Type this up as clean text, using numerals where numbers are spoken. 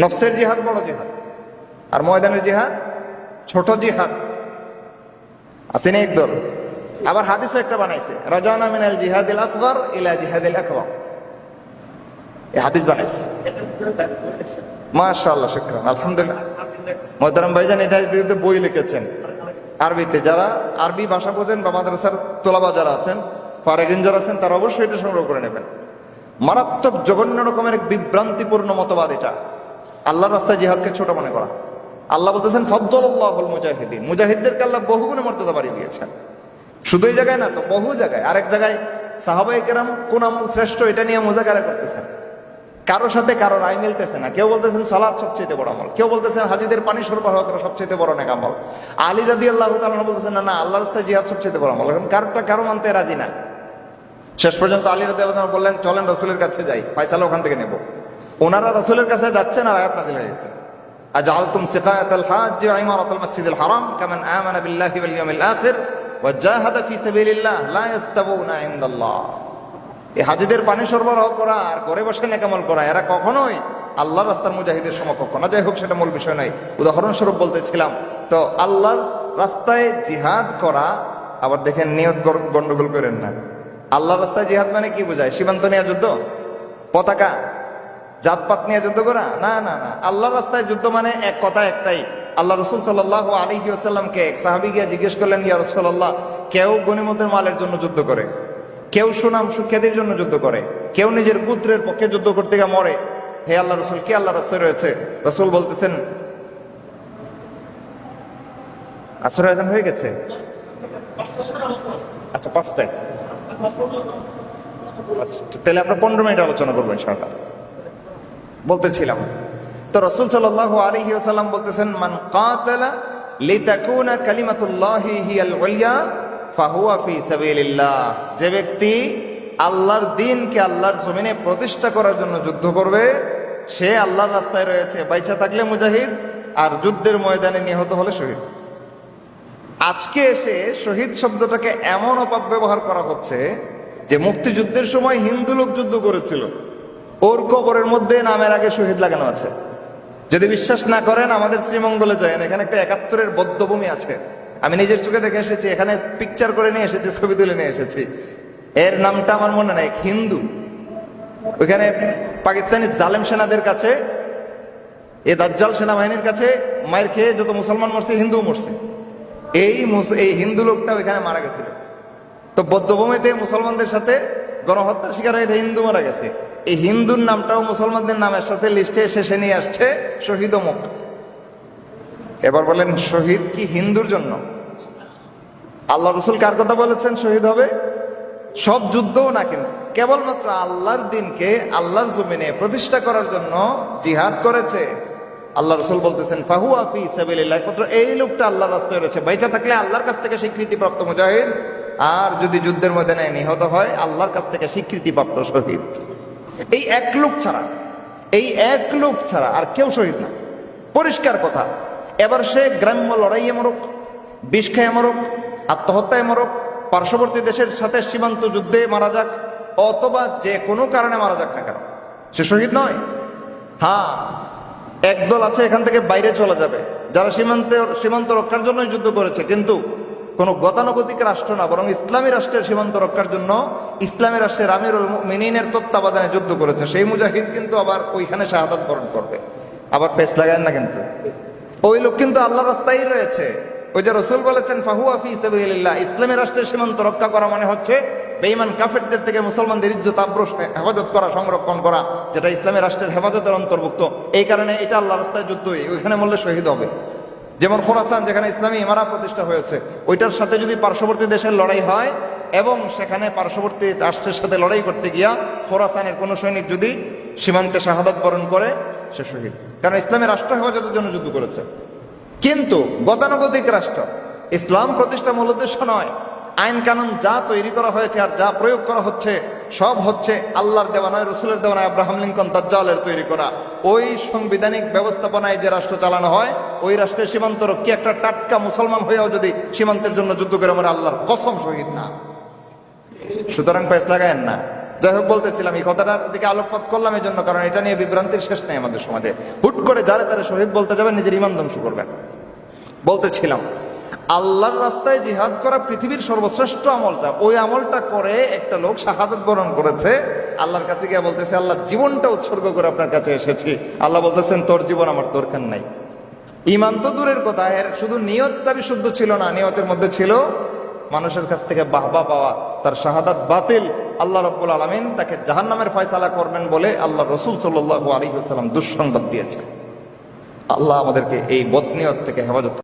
নফসের জিহাদ বড় জিহাদ, আর ময়দানের জিহাদ ছোট জিহাদ। আসেনি একদল। আবার হাদিসও একটা বানাইছে, রাজানা মিনাল জিহাদিল আসগর ইলা জিহাদিল আকবার, এই হাদিস বানাইছে। মাশাআল্লাহ, শুকরান, আলহামদুলিল্লাহ। মোহতারাম ভাইজান এটার বিরুদ্ধে বই লিখেছেন আরবিতে। যারা আরবি ভাষা বোঝেন বা মাদ্রাসার তোলাবা যারা আছেন, ফারেগিন যারা আছেন, তারা অবশ্যই এটা সংগ্রহ করে নেবেন। মারাত্মক জঘন্য রকমের এক বিভ্রান্তিপূর্ণ মতবাদ এটা, আল্লাহর রাস্তায় জিহাদকে ছোট মনে করা। আল্লাহ বলতেছেন ফাদ্দালাল্লাহুল মুজাহিদিন, মুজাহিদদেরকে আল্লাহ বহুগুণে মর্যাদা বাড়িয়ে দিয়েছেন। শুধু এই জায়গায় না তো, বহু জায়গায়। আরেক জায়গায় সাহাবায়ে কেরাম কোন আমল শ্রেষ্ঠ এটা নিয়ে মুযাকারা করতেছেন, কারোর সাথে কারোর রায় মিলতেছে না। কেউ বলতেছেন সালাত সবচেয়ে বড় আমল, কেউ বলতেছেন হাজিদের পানি সরবরাহ করা সবচেয়ে বড় নেক আমল। আলী রাদিয়াল্লাহু তাআলা বলতেছেন না, আল্লাহর রাস্তায় জিহাদ সবচেয়ে বড় আমল। এখন কারোটা কারো মানতে রাজি না। শেষ পর্যন্ত আলী রাদিয়াল্লাহু তাআলা বললেন, চলেন রাসূলের কাছে যাই, ফয়সালা ওখান থেকে নেব। ওনারা রাসূলের কাছে যাচ্ছেন আর আয়াত নাযিল হয়ে গেছে, আজআলতুম সিকায়াতাল হাজ্জ ওয়া ইমারাতাল মাসজিদিল হারাম কামান আমানা বিল্লাহি ওয়াল ইয়াউমিল আখির ওয়া জাহাদা ফি সাবিলিল্লাহ লা ইস্তাবুনা ইনদাল্লাহ। এই হাজিদের পানি সরবরাহ করা আর ঘরে বসে নেকামল করা, এরা কখনোই আল্লাহর রাস্তার মুজাহিদের সমকক্ষ না। যাই হোক, সেটা মূল বিষয় নাই, উদাহরণস্বরূপ বলতেছিলাম। তো আল্লাহর রাস্তায় জিহাদ করা, আবার দেখেন নিয়ত গন্ডগোল করেন না। আল্লাহর রাস্তায় জিহাদ মানে কি বোঝায়? সীমান্ত নিয়ে যুদ্ধ, পতাকা, জাতপাত নিয়ে যুদ্ধ করা? না না না, আল্লাহর রাস্তায় যুদ্ধ মানে এক কথা একটাই। আল্লাহ রসুল সাল্লাল্লাহু আলাইহি ওয়াসাল্লামকে এক সাহাবী গিয়ে জিজ্ঞেস করলেন, ইয়া রাসূলুল্লাহ, কেউ গনিমতের মালের জন্য যুদ্ধ করে, কেউ সুনাম সুখ্যাতির জন্য যুদ্ধ করে, কেউ নিজের পুত্রের পক্ষে যুদ্ধ করতে গিয়ে মরে। হে আল্লাহ রসুল, কি আল্লাহ রাস্তায় রয়েছে? রসুল বলতেছেন, আসরের আযান হয়ে গেছে? আচ্ছা, 5টায়। আচ্ছা, তাহলে আমরা 15 মিনিট আলোচনা করবো ইনশাআল্লাহ। বলতেছিলাম তো, রাসূল সাল্লাল্লাহু আলাইহি ওয়াসাল্লাম বলতেছেন, মান কাতালা লিতাকুনা কালিমাতুল্লাহি হিয়াল উলিয়া ফাহুয়া ফি সাবিলিল্লাহ। যে ব্যক্তি আল্লাহর দ্বীনকে আল্লাহর জমিনে প্রতিষ্ঠা করার জন্য যুদ্ধ করবে, সে আল্লাহর রাস্তায় রয়েছে। বাইচা থাকলে মুজাহিদ, আর যুদ্ধের ময়দানে নিহত হলে শহীদ। আজকে এসে শহীদ শব্দটাকে এমন অপব্যবহার করা হচ্ছে যে মুক্তিযুদ্ধের সময় হিন্দু লোক যুদ্ধ করেছিল, ওর কবরের মধ্যে নামের আগে শহীদ লাগানো আছে। যদি বিশ্বাস না করেন, আমাদের শ্রীমঙ্গলে যায়, এখানে একটা 71-এর বধ্যভূমি আছে, আমি নিজের চোখে দেখে এসেছি। এখানে পিকচার করে নিয়ে এসেছি, ছবি তুলে নিয়ে এসেছি। এর নামটা আমার মনে নাই, হিন্দু। ওইখানে পাকিস্তানি জালেম সেনাদের কাছে, এ দাজ্জাল সেনাবাহিনীর কাছে মায়ের খেয়ে যত মুসলমান মরছে, হিন্দু মরছে। এই হিন্দু লোকটা ওইখানে মারা গেছিল। তো বদ্ধভূমিতে মুসলমানদের সাথে গণহত্যার শিকার হয়ে হিন্দু মারা গেছে। এই হিন্দুর নামটাও মুসলমানদের নামের সাথে লিস্টে শেষে নিয়ে আসছে শহীদ অমুক। এবার বলেন, শহীদ কি হিন্দুর জন্য? আল্লাহ রসুল কার কথা বলেছেন শহীদ হবে? সব যুদ্ধও না, কিন্তু কেবলমাত্র আল্লাহর দ্বীনকে আল্লাহর জমিনে প্রতিষ্ঠা করার জন্য জিহাদ করেছে। আল্লাহ রসুল বলতেছেন, ফাহুয়া ফি সাবিলিল্লাহ। একমাত্র এই লোকটা আল্লাহর রাস্তায় রয়েছে। বাইচা থাকলে আল্লাহর কাছ থেকে স্বীকৃতিপ্রাপ্ত মুজাহিদ, আর যদি যুদ্ধের ময়দানে নিহত হয়, আল্লাহর কাছ থেকে স্বীকৃতিপ্রাপ্ত শহীদ। এই এক লোক ছাড়া আর কেউ শহীদ না, পরিষ্কার কথা। এবার সে গ্রাম্য লড়াইয়ে মরুক, বিষ খেয়ে মরুক, আত্মহত্যায় মরুক, পার্শ্ববর্তী দেশের সাথে সীমান্ত যুদ্ধে মারা যাক, অথবা যে কোনো কারণে মারা যাক না কেন, সে শহীদ নয়। হ্যাঁ, একদল আছে এখান থেকে বাইরে চলে যাবে, যারা সীমান্ত রক্ষার জন্য যুদ্ধ করেছে, কিন্তু কোনো গতানুগতিক রাষ্ট্র না, বরং ইসলামী রাষ্ট্রের সীমান্ত রক্ষার জন্য ইসলামী রাষ্ট্রের আমিরুল মুমিনিনের তত্ত্বাবধানে যুদ্ধ করেছে। সেই মুজাহিদ কিন্তু আবার ওইখানে শাহাদাত বরণ করবে। আবার পেছ লাগায় না, কিন্তু ওই লোক কিন্তু আল্লাহর রাস্তায় রয়েছে। ওই যে রাসূল বলেছেন, ফাহুয়া ফি সাবিলিল্লাহ। ইসলামী রাষ্ট্রের সীমান্ত রক্ষা করা মানে হচ্ছে বেঈমান কাফেরদের থেকে মুসলমানদের ইজ্জত আবরুশ হেফাজত করা, সংরক্ষণ করা, যেটা ইসলামী রাষ্ট্রের হেফাজতের অন্তর্ভুক্ত। এই কারণে এটা আল্লাহর রাস্তায় যুদ্ধই, ওইখানে মরলে শহীদ হবে। যেমন খোরাসান, যেখানে ইসলামী ইমারত প্রতিষ্ঠা হয়েছে, ওইটার সাথে যদি পার্শ্ববর্তী দেশের লড়াই হয় এবং সেখানে পার্শ্ববর্তী রাষ্ট্রের সাথে লড়াই করতে গিয়া খোরাসানের কোনো সৈনিক যদি সীমান্তে শাহাদাত বরণ করে, সে শহীদ, কারণ ইসলামী রাষ্ট্র হেফাজতের জন্য যুদ্ধ করেছে। কিন্তু গতানুগতিক রাষ্ট্র, ইসলাম প্রতিষ্ঠা মূল উদ্দেশ্য নয়। আইন কানুন যা তৈরি করা হয়েছে আর যা প্রয়োগ করা হচ্ছে, সব হচ্ছে আল্লাহর দেওয়া নয়, রসুলের দেওয়া নয়, আব্রাহাম লিঙ্কন দাজ্জালের তৈরি করা। ওই সাংবিধানিক ব্যবস্থাপনায় যে রাষ্ট্র চালানো হয়, ওই রাষ্ট্রের সীমান্ত রক্ষী একটা টাটকা মুসলমান হয়েও যদি সীমান্তের জন্য যুদ্ধ করে, আমরা আল্লাহর কসম শহীদ না। সুতরাং পেছ লাগায়েন না। যাই হোক, বলতেছিলাম এই কথাটার দিকে আলোকপাত করলাম এই জন্য, কারণ এটা নিয়ে বিভ্রান্তির শেষ নেই আমাদের সমাজে। হুট করে যারে তারা শহীদ বলতে যাবেন, নিজের ইমান ধ্বংস করবেন। বলতেছিলাম আল্লাহর রাস্তায় জিহাদ করা পৃথিবীর সর্বশ্রেষ্ঠ আমলটা, ওই আমলটা করে একটা লোক শাহাদাত বরণ করেছে। আল্লাহর কাছে গিয়ে বলতেছে, আল্লাহ জীবনটা উৎসর্গ করে আপনার কাছে এসেছি। আল্লাহ বলতেছেন, তোর জীবন আমার দরকার নাই। ইমান তো দূরের কথা, এর শুধু নিয়তটা বিশুদ্ধ ছিল না, নিয়তের মধ্যে ছিল মানুষের কাছ থেকে বাহবা পাওয়া। তার শাহাদাত বাতিল, আল্লাহ রাব্বুল আলামিন তাকে জাহান্নামের ফয়সালা করবেন বলে আল্লাহ রাসূল সাল্লাল্লাহু আলাইহি ওয়াসাল্লাম দুঃসংবাদ দিয়েছেন। আল্লাহ আমাদেরকে এই বদনিয়ত থেকে হেফাজত